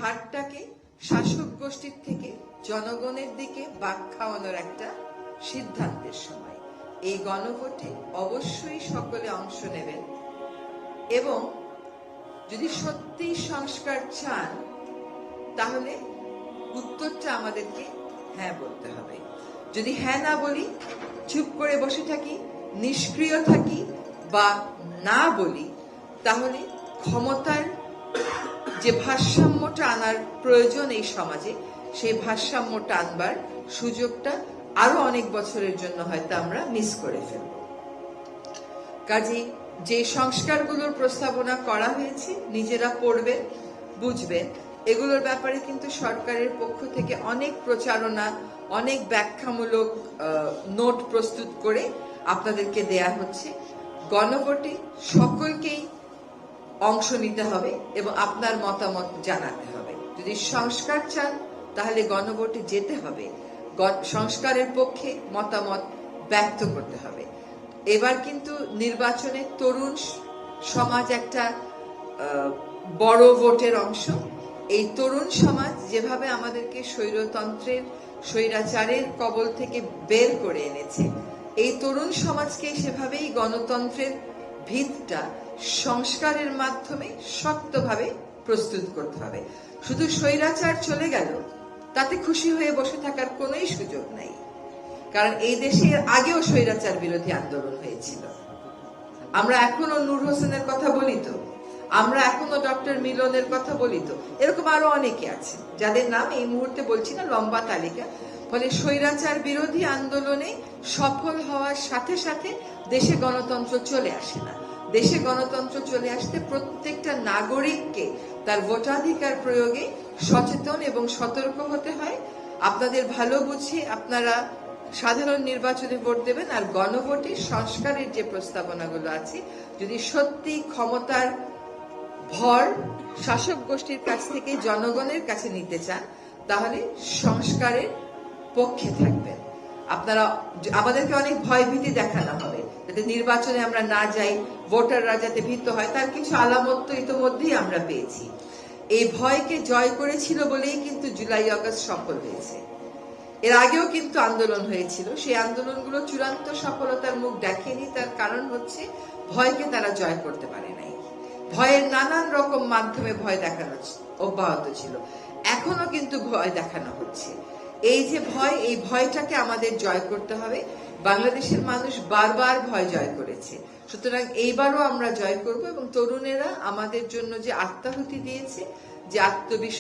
ভারটাকে শাসক গোষ্ঠীর থেকে জনগণের দিকে বাঁক খাওয়ানোর একটা সিদ্ধান্তের সময় এই গণভোটে অবশ্যই সকলে অংশ নেবেন এবং যদি সত্যি সংস্কার চান তাহলে উত্তরটা আমাদেরকে হ্যাঁ বলতে হবে। যদি হ্যাঁ না বলি, চুপ করে বসে থাকি, নিষ্ক্রিয় থাকি বা না বলি, তাহলে ক্ষমতার যে ভারসাম্যটা আনার প্রয়োজন এই সমাজে, সেই ভারসাম্যটা আনবার সুযোগটা আরো অনেক বছরের জন্য হয়তো আমরা মিস করে ফেলব। কাজেই যে সংস্কারগুলোর প্রস্তাবনা করা হয়েছে নিজেরা পড়বেন, বুঝবেন। এগুলোর ব্যাপারে কিন্তু সরকারের পক্ষ থেকে অনেক প্রচারণা, অনেক ব্যাখ্যামূলক নোট প্রস্তুত করে আপনাদেরকে দেয়া হচ্ছে। গণভোটে সকলকেই অংশ নিতে হবে এবং আপনার মতামত জানাতে হবে। যদি সংস্কার চান তাহলে গণভোটে যেতে হবে, সংস্কারের পক্ষে মতামত ব্যক্ত করতে হবে। এবার কিন্তু নির্বাচনে তরুণ সমাজ একটা বড় ভোটের অংশ। এই তরুণ সমাজ যেভাবে আমাদেরকে স্বৈরতন্ত্রের, স্বৈরাচারের কবল থেকে বের করে এনেছে, এই তরুণ সমাজকে সেভাবেই গণতন্ত্রের ভিতটা সংস্কারের মাধ্যমে শক্তভাবে প্রস্তুত করতে হবে। শুধু স্বৈরাচার চলে গেল তাতে খুশি হয়ে বসে থাকার কোনোই সুযোগ নাই, কারণ এই দেশে আগেও স্বৈরাচার বিরোধী আন্দোলন হয়েছিল। আমরা এখনো নূর হোসেনের কথা বলি তো, আমরা এখনো ডক্টর মিলনের কথা বলি তো, এরকম আরো অনেকে আছে যাদের নাম এই মুহূর্তে বলছি না, লম্বা তালিকা। ফলে স্বৈরাচার বিরোধী আন্দোলনে সফল হওয়ার সাথে সাথে দেশে গণতন্ত্র চলে আসে না। দেশে গণতন্ত্র চলে আসতে প্রত্যেকটা নাগরিককে তার ভোটাধিকার প্রয়োগে সচেতন এবং সতর্ক হতে হয়। আপনাদের ভালো বুঝে আপনারা সাধারণ নির্বাচনে ভোট দেবেন, আর গণভোটে সংস্কারের যে প্রস্তাবনাগুলো আছে যদি সত্যি ক্ষমতার ভর শাসক গোষ্ঠীর কাছ থেকে জনগণের কাছে নিতে চান তাহলে সংস্কারের পক্ষে থাকবেন। আপনারা আমাদেরকে অনেক ভয় ভীতি দেখানো হবে যাতে নির্বাচনে আমরা না যাই, ভোটাররা যাতে ভীত হয়, তার কিছু আলামত তো ইতিমধ্যেই আমরা পেয়েছি। এই ভয়কে জয় করেছিল বলেই কিন্তু জুলাই আগস্ট সফল হয়েছে। এর আগেও কিন্তু আন্দোলন হয়েছিল, সেই আন্দোলনগুলো চূড়ান্ত সফলতার মুখ দেখেনি। তার কারণ হচ্ছে ভয়কে তারা জয় করতে পারে নাই। ভয়ের নানান রকম মাধ্যমে ভয় দেখানো অব্যাহত ছিল, এখনো কিন্তু ভয় দেখানো হচ্ছে। এই যে ভয়, এই ভয়টাকে আমাদের জয় করতে হবে। বাংলাদেশের মানুষ বারবার ভয় জয় করেছে, সুতরাং এইবারও আমরা জয় করব এবং তরুণেরা আমাদের জন্য যে আত্মাহুতি দিয়েছে, যে আত্মবিশ্বাস